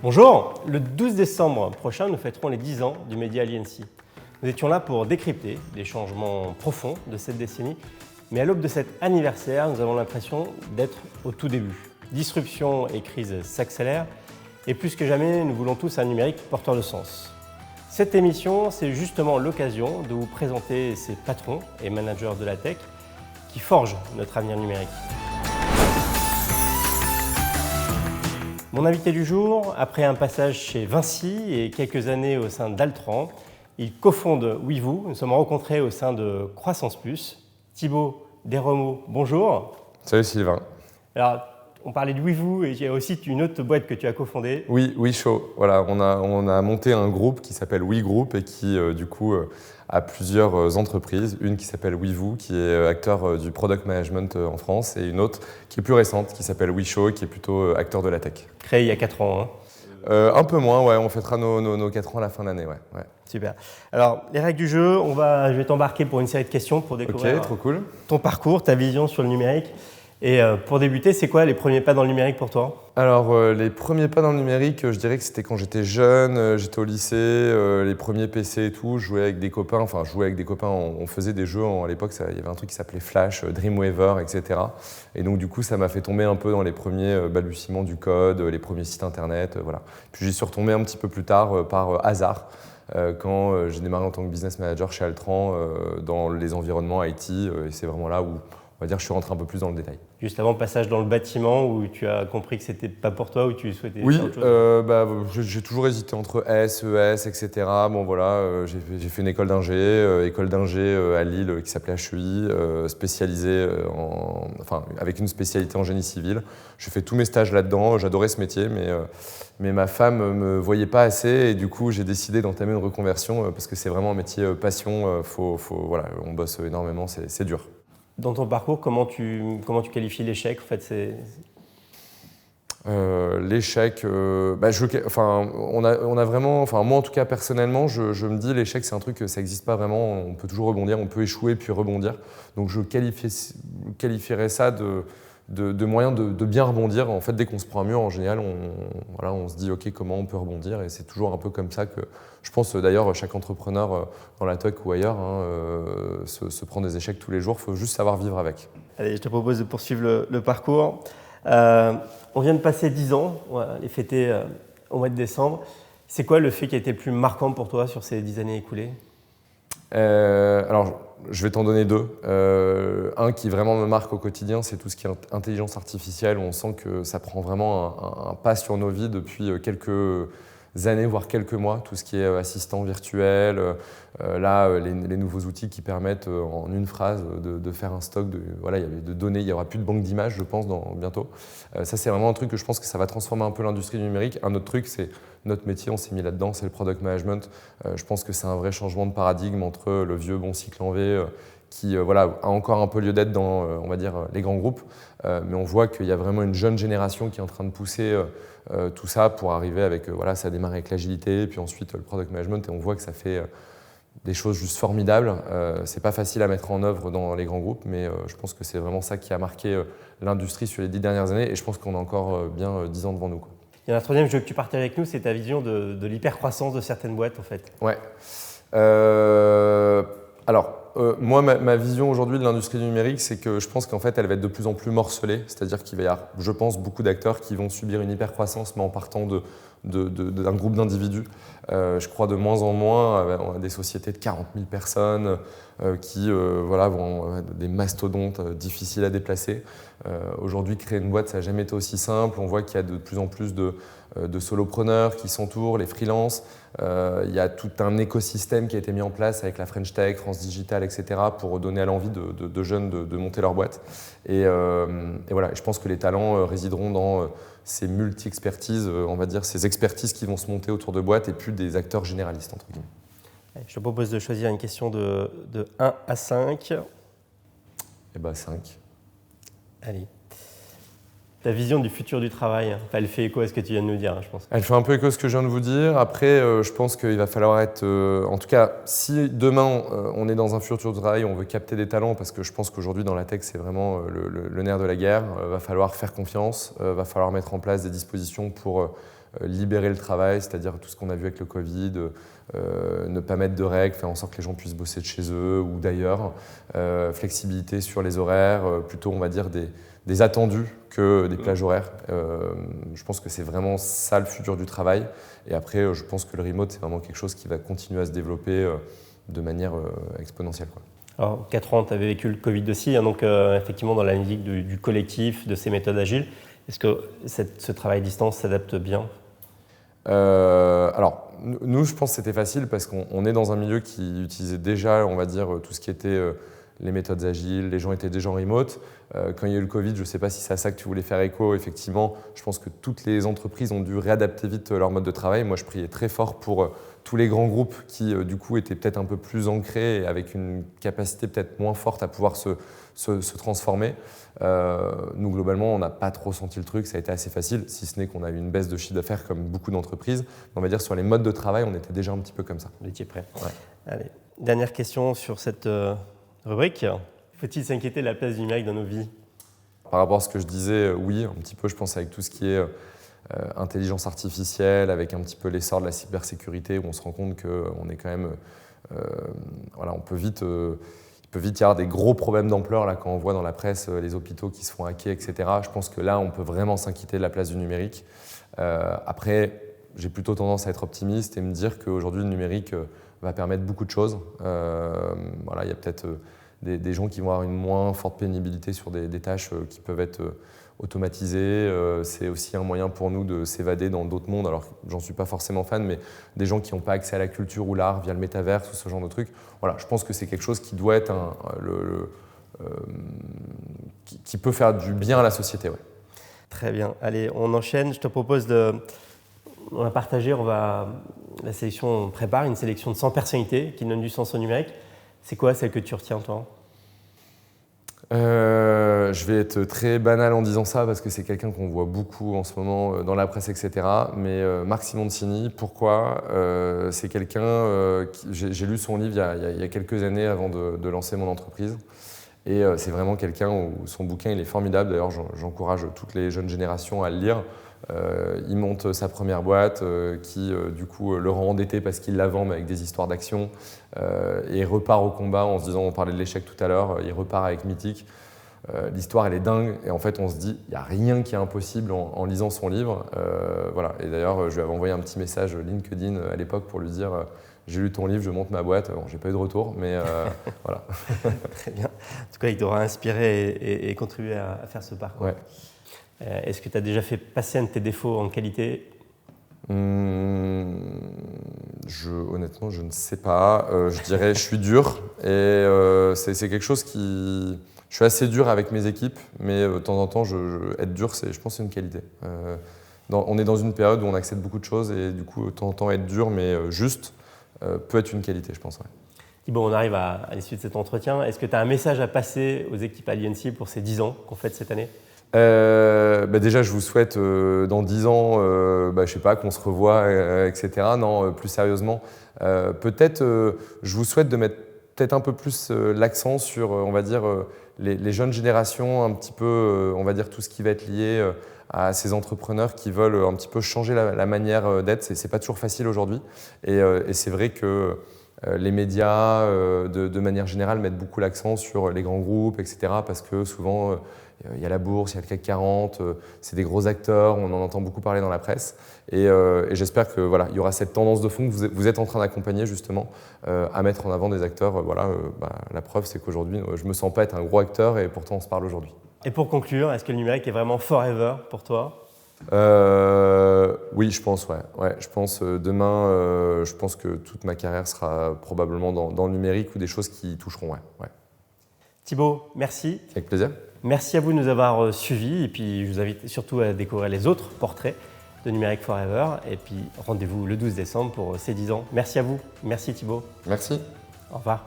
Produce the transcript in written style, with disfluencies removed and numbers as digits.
Bonjour, le 12 décembre prochain, nous fêterons les 10 ans du média Aliency. Nous étions là pour décrypter les changements profonds de cette décennie, mais à l'aube de cet anniversaire, nous avons l'impression d'être au tout début. Disruption et crise s'accélèrent, et plus que jamais, nous voulons tous un numérique porteur de sens. Cette émission, c'est justement l'occasion de vous présenter ces patrons et managers de la tech qui forgent notre avenir numérique. Mon invité du jour, après un passage chez Vinci et quelques années au sein d'Altran, il cofonde Weevoo. Nous sommes rencontrés au sein de Croissance Plus. Thibaut Desremaux, bonjour. Salut Sylvain. Alors, on parlait de Weevoo et il y a aussi une autre boîte que tu as cofondée. Oui, WeShow. Voilà, on a monté un groupe qui s'appelle WeGroup et qui, a plusieurs entreprises. Une qui s'appelle Weevoo, qui est acteur du product management en France, et une autre qui est plus récente, qui s'appelle WeShow, qui est plutôt acteur de la tech. Créé il y a 4 ans. Un peu moins, ouais. On fêtera nos 4 ans à la fin d'année, ouais. Super. Alors, les règles du jeu, je vais t'embarquer pour une série de questions pour découvrir trop cool. Ton parcours, ta vision sur le numérique. Et pour débuter, c'est quoi les premiers pas dans le numérique pour toi ? Alors, les premiers pas dans le numérique, je dirais que c'était quand j'étais jeune, j'étais au lycée, les premiers PC et tout, je jouais avec des copains, on faisait des jeux, à l'époque, il y avait un truc qui s'appelait Flash, Dreamweaver, etc. Et donc, du coup, ça m'a fait tomber un peu dans les premiers balbutiements du code, les premiers sites internet, voilà. Puis j'y suis retombé un petit peu plus tard par hasard, quand j'ai démarré en tant que business manager chez Altran, dans les environnements IT, et c'est vraiment là où, on va dire, je suis rentré un peu plus dans le détail. Juste avant le passage dans le bâtiment où tu as compris que c'était pas pour toi ou tu souhaitais faire autre chose. J'ai toujours hésité entre S, ES, etc. Bon voilà, j'ai fait une école d'ingé à Lille qui s'appelait HEI, spécialisée avec une spécialité en génie civil. J'ai fait tous mes stages là-dedans, j'adorais ce métier, mais ma femme me voyait pas assez et du coup j'ai décidé d'entamer une reconversion parce que c'est vraiment un métier passion. Voilà, on bosse énormément, c'est dur. Dans ton parcours, comment tu qualifies l'échec en fait, L'échec, on a vraiment, moi en tout cas personnellement, je me dis l'échec c'est un truc, ça n'existe pas vraiment, on peut toujours rebondir, on peut échouer puis rebondir. Donc je qualifierais ça de moyen de bien rebondir. En fait, dès qu'on se prend un mur, en général, on se dit ok, comment on peut rebondir, et c'est toujours un peu comme ça que je pense d'ailleurs chaque entrepreneur dans la tech ou ailleurs se prend des échecs tous les jours, il faut juste savoir vivre avec. Allez, je te propose de poursuivre le parcours. On vient de passer 10 ans, les fêter au mois de décembre. C'est quoi le fait qui a été le plus marquant pour toi sur ces 10 années écoulées ? Alors, je vais t'en donner deux. Un qui vraiment me marque au quotidien, c'est tout ce qui est intelligence artificielle, où on sent que ça prend vraiment un pas sur nos vies depuis quelques années, voire quelques mois. Tout ce qui est assistant virtuel, les nouveaux outils qui permettent en une phrase de faire un stock de données. Il n'y aura plus de banque d'images, je pense, bientôt. Ça, c'est vraiment un truc que je pense que ça va transformer un peu l'industrie du numérique. Un autre truc, c'est notre métier, on s'est mis là-dedans, c'est le product management. Je pense que c'est un vrai changement de paradigme entre le vieux bon cycle en V qui a encore un peu lieu d'être dans on va dire, les grands groupes. Mais on voit qu'il y a vraiment une jeune génération qui est en train de pousser tout ça pour arriver avec, ça démarre avec l'agilité, puis ensuite le product management, et on voit que ça fait des choses juste formidables. C'est pas facile à mettre en œuvre dans les grands groupes, mais je pense que c'est vraiment ça qui a marqué l'industrie sur les 10 dernières années, et je pense qu'on a encore bien 10 ans devant nous, quoi. Il y a un troisième jeu que tu partages avec nous, c'est ta vision de l'hypercroissance de certaines boîtes en fait. Ouais. Moi, ma vision aujourd'hui de l'industrie du numérique, c'est que je pense qu'en fait, elle va être de plus en plus morcelée. C'est-à-dire qu'il va y avoir, je pense, beaucoup d'acteurs qui vont subir une hypercroissance, mais en partant d'un groupe d'individus. Je crois de moins en moins à des sociétés de 40 000 personnes qui vont des mastodontes difficiles à déplacer. Aujourd'hui, créer une boîte, ça n'a jamais été aussi simple. On voit qu'il y a de plus en plus de solopreneurs qui s'entourent, les freelances. Il y a tout un écosystème qui a été mis en place avec la French Tech, France Digital, etc. pour donner à l'envie de jeunes de monter leur boîte. Et voilà, je pense que les talents résideront dans ces multi-expertises, on va dire ces expertises qui vont se monter autour de boîtes et plus des acteurs généralistes, entre guillemets. Je te propose de choisir une question de 1 à 5. Eh bien, 5. Allez. Ta vision du futur du travail, elle fait écho à ce que tu viens de nous dire, je pense. Elle fait un peu écho à ce que je viens de vous dire. Après, je pense qu'il va falloir être… en tout cas, si demain, on est dans un futur du travail, on veut capter des talents, parce que je pense qu'aujourd'hui, dans la tech, c'est vraiment le nerf de la guerre. Va falloir faire confiance, va falloir mettre en place des dispositions pour libérer le travail, c'est-à-dire tout ce qu'on a vu avec le Covid, ne pas mettre de règles, faire en sorte que les gens puissent bosser de chez eux ou d'ailleurs, flexibilité sur les horaires, plutôt on va dire des attendus que des plages horaires. Je pense que c'est vraiment ça le futur du travail. Et après, je pense que le remote, c'est vraiment quelque chose qui va continuer à se développer de manière exponentielle, quoi. Alors, 4 ans, tu avais vécu le Covid aussi, hein, donc effectivement dans la musique du collectif, de ces méthodes agiles. Est-ce que ce travail à distance s'adapte bien? Alors, nous, je pense que c'était facile parce qu'on est dans un milieu qui utilisait déjà, on va dire, tout ce qui était les méthodes agiles, les gens étaient déjà en remote. Quand il y a eu le Covid, je ne sais pas si c'est à ça que tu voulais faire écho, effectivement, je pense que toutes les entreprises ont dû réadapter vite leur mode de travail. Moi, je priais très fort pour tous les grands groupes qui, du coup, étaient peut-être un peu plus ancrés et avec une capacité peut-être moins forte à pouvoir se transformer. Nous, globalement, on n'a pas trop senti le truc, ça a été assez facile, si ce n'est qu'on a eu une baisse de chiffre d'affaires comme beaucoup d'entreprises. On va dire sur les modes de travail, on était déjà un petit peu comme ça. Vous étiez prêt. Ouais. Allez, dernière question sur cette rubrique. Faut-il s'inquiéter de la place du numérique dans nos vies? Par rapport à ce que je disais, oui, un petit peu, je pense, avec tout ce qui est intelligence artificielle, avec un petit peu l'essor de la cybersécurité, où on se rend compte qu'on est quand même… voilà, il peut vite y avoir des gros problèmes d'ampleur là, quand on voit dans la presse les hôpitaux qui se font hacker, etc. Je pense que là, on peut vraiment s'inquiéter de la place du numérique. Après, j'ai plutôt tendance à être optimiste et me dire qu'aujourd'hui, le numérique va permettre beaucoup de choses. Voilà, il y a peut-être des gens qui vont avoir une moins forte pénibilité sur des tâches qui peuvent être automatisées. C'est aussi un moyen pour nous de s'évader dans d'autres mondes. Alors, j'en suis pas forcément fan, mais des gens qui n'ont pas accès à la culture ou l'art via le métaverse ou ce genre de trucs. Voilà, je pense que c'est quelque chose qui doit être qui peut faire du bien à la société. Ouais. Très bien. Allez, on enchaîne. Je te propose on va partager, la sélection, on prépare une sélection de 100 personnalités qui donnent du sens au numérique. C'est quoi celle que tu retiens, toi? Je vais être très banal en disant ça parce que c'est quelqu'un qu'on voit beaucoup en ce moment dans la presse, etc. Mais Marc Simoncini, pourquoi? C'est quelqu'un, j'ai lu son livre il y a quelques années avant de lancer mon entreprise. Et c'est vraiment quelqu'un où son bouquin il est formidable. D'ailleurs, j'encourage toutes les jeunes générations à le lire. Il monte sa première boîte qui, du coup, le rend endetté parce qu'il la vend mais avec des histoires d'action. Et il repart au combat en se disant, on parlait de l'échec tout à l'heure, il repart avec Mythique. L'histoire, elle est dingue. Et en fait, on se dit, il n'y a rien qui est impossible en lisant son livre. Voilà. Et d'ailleurs, je lui avais envoyé un petit message LinkedIn à l'époque pour lui dire j'ai lu ton livre, je monte ma boîte. Bon, j'ai pas eu de retour, mais voilà. Très bien. En tout cas, il t'aura inspiré et contribué à faire ce parcours. Ouais. Est-ce que tu as déjà fait passer un de tes défauts en qualité? Honnêtement, je ne sais pas. Je dirais je suis dur. Et c'est quelque chose qui… Je suis assez dur avec mes équipes, mais de temps en temps, être dur, je pense que c'est une qualité. On est dans une période où on accepte beaucoup de choses et du coup, de temps en temps, être dur, mais juste, peut être une qualité, je pense. Ouais. Thibaut, on arrive à l'issue de cet entretien. Est-ce que tu as un message à passer aux équipes Alliancy pour ces 10 ans qu'on fête cette année? Déjà, je vous souhaite dans 10 ans, je sais pas, qu'on se revoie, etc. Non, plus sérieusement, peut-être, je vous souhaite de mettre peut-être un peu plus l'accent sur, on va dire, les jeunes générations, un petit peu, on va dire, tout ce qui va être lié à ces entrepreneurs qui veulent un petit peu changer la manière d'être. C'est pas toujours facile aujourd'hui. Et c'est vrai que les médias, de manière générale, mettent beaucoup l'accent sur les grands groupes, etc. Parce que souvent, il y a la bourse, il y a le CAC 40, c'est des gros acteurs, on en entend beaucoup parler dans la presse. Et j'espère que voilà, il y aura cette tendance de fond que vous êtes en train d'accompagner justement à mettre en avant des acteurs. La preuve, c'est qu'aujourd'hui, je ne me sens pas être un gros acteur et pourtant on se parle aujourd'hui. Et pour conclure, est-ce que le numérique est vraiment forever pour toi? Oui, je pense, ouais. Je pense demain, je pense que toute ma carrière sera probablement dans le numérique ou des choses qui toucheront, ouais. Thibaut, merci. Avec plaisir. Merci à vous de nous avoir suivis et puis je vous invite surtout à découvrir les autres portraits de Numérique Forever et puis rendez-vous le 12 décembre pour ces 10 ans. Merci à vous. Merci Thibaut. Merci. Au revoir.